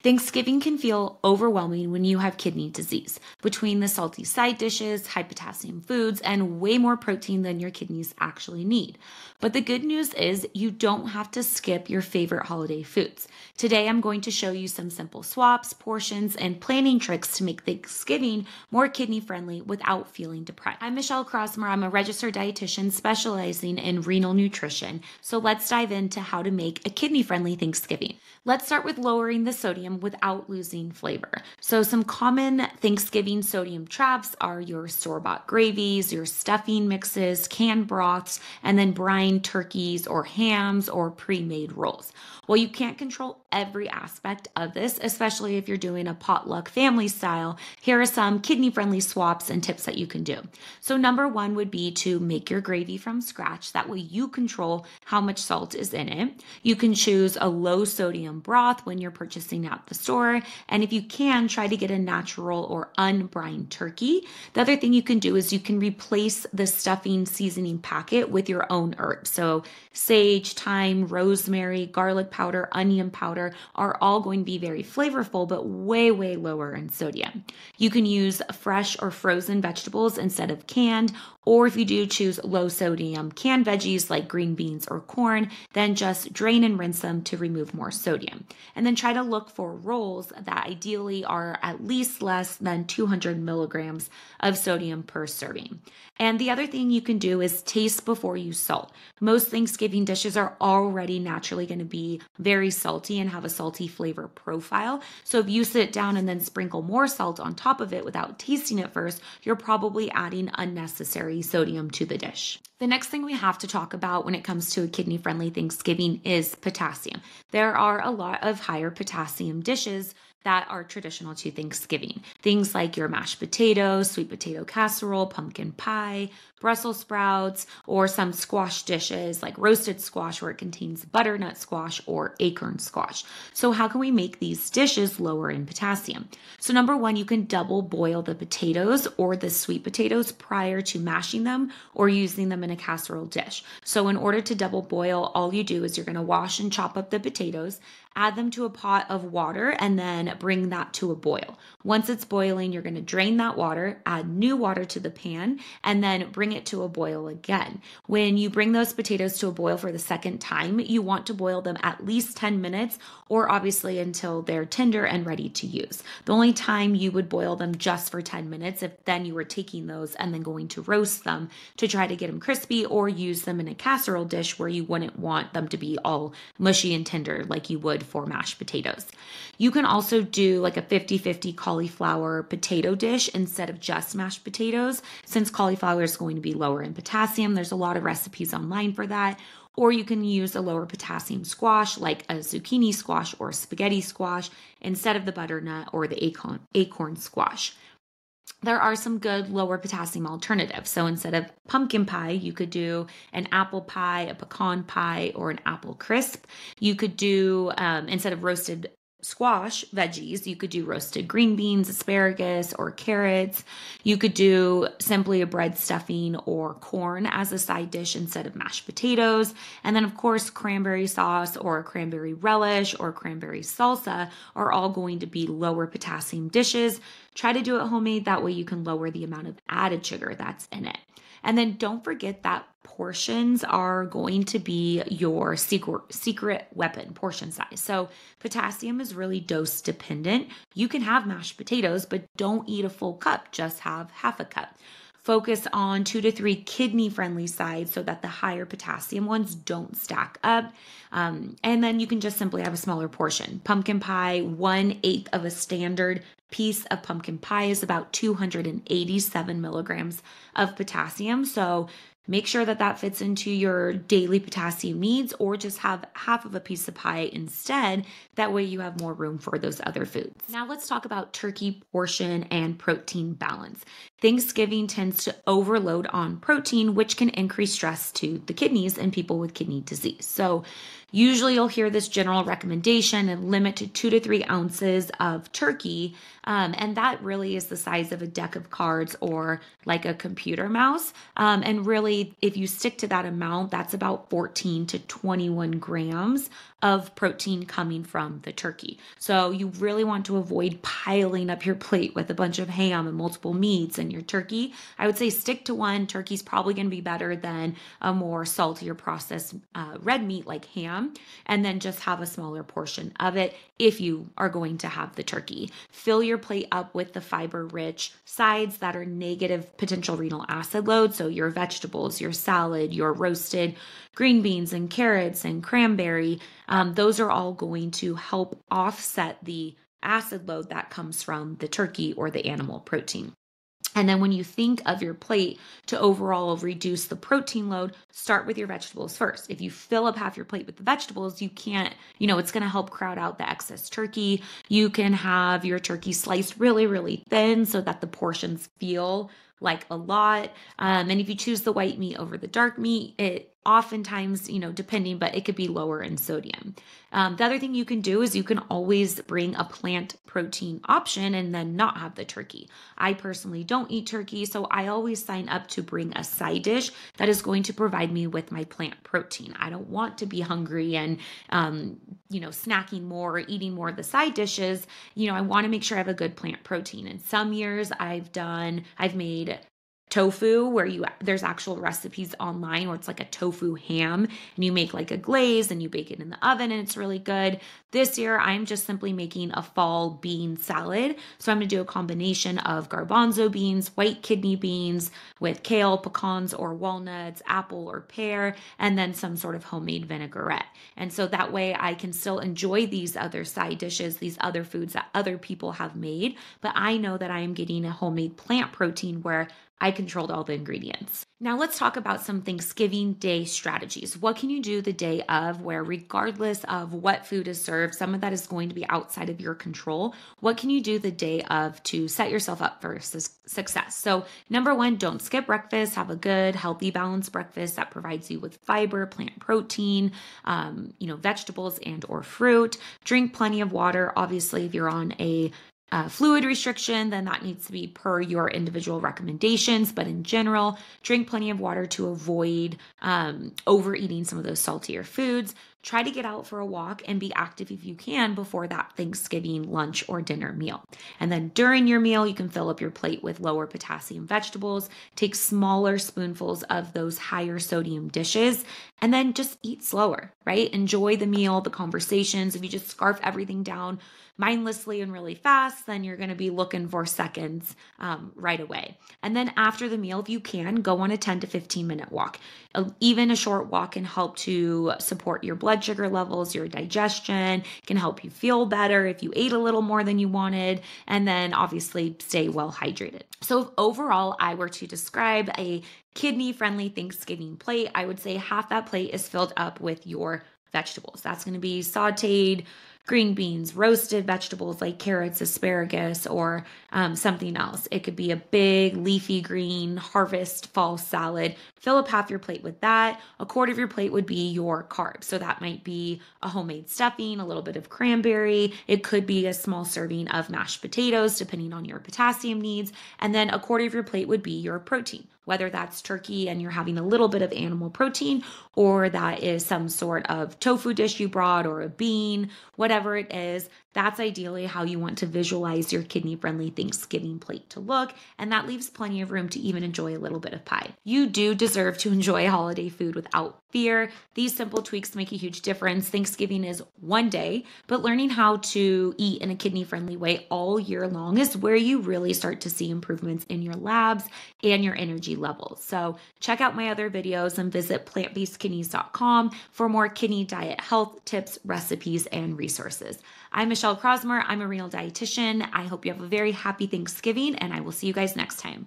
Thanksgiving can feel overwhelming when you have kidney disease. Between the salty side dishes, high potassium foods, and way more protein than your kidneys actually need. But the good news is you don't have to skip your favorite holiday foods. Today, I'm going to show you some simple swaps, portions, and planning tricks to make Thanksgiving more kidney friendly without feeling deprived. I'm Michelle Crossmer. I'm a registered dietitian specializing in renal nutrition. So let's dive into how to make a kidney friendly Thanksgiving. Let's start with lowering the sodium without losing flavor. So some common Thanksgiving sodium traps are your store-bought gravies, your stuffing mixes, canned broths, and then brined turkeys or hams or pre-made rolls. Well, you can't control every aspect of this, especially if you're doing a potluck family style. Here are some kidney-friendly swaps and tips that you can do. So number one would be to make your gravy from scratch. That way you control how much salt is in it. You can choose a low sodium broth when you're purchasing at the store. And if you can, try to get a natural or unbrined turkey. The other thing you can do is you can replace the stuffing seasoning packet with your own herbs. So sage, thyme, rosemary, garlic powder, onion powder are all going to be very flavorful, but way, way lower in sodium. You can use fresh or frozen vegetables instead of canned, or if you do choose low sodium canned veggies like green beans or corn, then just drain and rinse them to remove more sodium. And then try to look for rolls that ideally are at least less than 200 milligrams of sodium per serving. And the other thing you can do is taste before you salt. Most Thanksgiving dishes are already naturally going to be very salty and have a salty flavor profile. So if you sit down and then sprinkle more salt on top of it without tasting it first, you're probably adding unnecessary sodium to the dish. The next thing we have to talk about when it comes to a kidney-friendly Thanksgiving is potassium. There are a lot of higher potassium dishes that are traditional to Thanksgiving. Things like your mashed potatoes, sweet potato casserole, pumpkin pie, Brussels sprouts, or some squash dishes like roasted squash where it contains butternut squash or acorn squash. So how can we make these dishes lower in potassium? So number one, you can double boil the potatoes or the sweet potatoes prior to mashing them or using them in a casserole dish. So in order to double boil, all you do is you're going to wash and chop up the potatoes, add them to a pot of water, and then bring that to a boil. Once it's boiling, you're going to drain that water, add new water to the pan, and then bring it to a boil again. When you bring those potatoes to a boil for the second time, you want to boil them at least 10 minutes, or obviously until they're tender and ready to use. The only time you would boil them just for 10 minutes if then you were taking those and then going to roast them to try to get them crispy or use them in a casserole dish where you wouldn't want them to be all mushy and tender like you would for mashed potatoes. You can also do like a 50-50 cauliflower potato dish instead of just mashed potatoes, since cauliflower is going to be lower in potassium. There's a lot of recipes online for that. Or you can use a lower potassium squash like a zucchini squash or spaghetti squash instead of the butternut or the acorn squash. There are some good lower potassium alternatives. So instead of pumpkin pie, you could do an apple pie, a pecan pie, or an apple crisp. You could do, instead of roasted squash veggies, you could do roasted green beans, asparagus, or carrots. You could do simply a bread stuffing or corn as a side dish instead of mashed potatoes. And then of course, cranberry sauce or cranberry relish or cranberry salsa are all going to be lower potassium dishes. Try to do it homemade. That way you can lower the amount of added sugar that's in it. And then don't forget that portions are going to be your secret weapon, portion size. So potassium is really dose dependent. You can have mashed potatoes, but don't eat a full cup, just have half a cup. Focus on 2 to 3 kidney-friendly sides so that the higher potassium ones don't stack up. And then you can just simply have a smaller portion. Pumpkin pie, 1/8 of a standard piece of pumpkin pie is about 287 milligrams of potassium. So make sure that that fits into your daily potassium needs, or just have half of a piece of pie instead. That way you have more room for those other foods. Now let's talk about turkey portion and protein balance. Thanksgiving tends to overload on protein, which can increase stress to the kidneys in people with kidney disease. So Usually you'll hear this general recommendation and limit to 2 to 3 ounces of turkey. And that really is the size of a deck of cards or like a computer mouse. And really, if you stick to that amount, that's about 14 to 21 grams of protein coming from the turkey. So you really want to avoid piling up your plate with a bunch of ham and multiple meats and your turkey. I would say stick to one. Turkey's probably going to be better than a more saltier processed red meat like ham, and then just have a smaller portion of it if you are going to have the turkey. Fill your plate up with the fiber-rich sides that are negative potential renal acid load. So your vegetables, your salad, your roasted green beans and carrots and cranberry, those are all going to help offset the acid load that comes from the turkey or the animal protein. And then when you think of your plate to overall reduce the protein load, start with your vegetables first. If you fill up half your plate with the vegetables, you can't, it's going to help crowd out the excess turkey. You can have your turkey sliced really, really thin so that the portions feel like a lot. And if you choose the white meat over the dark meat, it oftentimes, depending, but it could be lower in sodium. The other thing you can do is you can always bring a plant protein option and then not have the turkey. I personally don't eat turkey, so I always sign up to bring a side dish that is going to provide me with my plant protein. I don't want to be hungry and, snacking more or eating more of the side dishes. I want to make sure I have a good plant protein. And some years I've made tofu where there's actual recipes online where it's like a tofu ham and you make like a glaze and you bake it in the oven and it's really good. This year I'm just simply making a fall bean salad. So I'm going to do a combination of garbanzo beans, white kidney beans with kale, pecans or walnuts, apple or pear, and then some sort of homemade vinaigrette. And so that way I can still enjoy these other side dishes, these other foods that other people have made, but I know that I am getting a homemade plant protein where I controlled all the ingredients. Now let's talk about some Thanksgiving Day strategies. What can you do the day of where regardless of what food is served, some of that is going to be outside of your control. What can you do the day of to set yourself up for success? So number one, don't skip breakfast. Have a good, healthy, balanced breakfast that provides you with fiber, plant protein, vegetables and or fruit. Drink plenty of water. Obviously, if you're on a fluid restriction, then that needs to be per your individual recommendations. But in general, drink plenty of water to avoid overeating some of those saltier foods. Try to get out for a walk and be active if you can before that Thanksgiving lunch or dinner meal. And then during your meal, you can fill up your plate with lower potassium vegetables, take smaller spoonfuls of those higher sodium dishes, and then just eat slower, right? Enjoy the meal, the conversations. If you just scarf everything down mindlessly and really fast, then you're going to be looking for seconds right away. And then after the meal, if you can, go on a 10 to 15 minute walk. Even a short walk can help to support your blood sugar levels, your digestion, can help you feel better if you ate a little more than you wanted, and then obviously stay well hydrated. So if overall I were to describe a kidney-friendly Thanksgiving plate, I would say half that plate is filled up with your vegetables. That's going to be sauteed green beans, roasted vegetables like carrots, asparagus, or something else. It could be a big leafy green harvest fall salad. Fill up half your plate with that. A quarter of your plate would be your carbs. So that might be a homemade stuffing, a little bit of cranberry. It could be a small serving of mashed potatoes, depending on your potassium needs. And then a quarter of your plate would be your protein, whether that's turkey and you're having a little bit of animal protein, or that is some sort of tofu dish you brought or a bean, whatever it is. That's ideally how you want to visualize your kidney-friendly Thanksgiving plate to look, and that leaves plenty of room to even enjoy a little bit of pie. You do deserve to enjoy holiday food without fear. These simple tweaks make a huge difference. Thanksgiving is one day, but learning how to eat in a kidney-friendly way all year long is where you really start to see improvements in your labs and your energy levels. So check out my other videos and visit plantbasedkidneys.com for more kidney diet health tips, recipes, and resources. I'm Michelle Crosmer. I'm a renal dietitian. I hope you have a very happy Thanksgiving, and I will see you guys next time.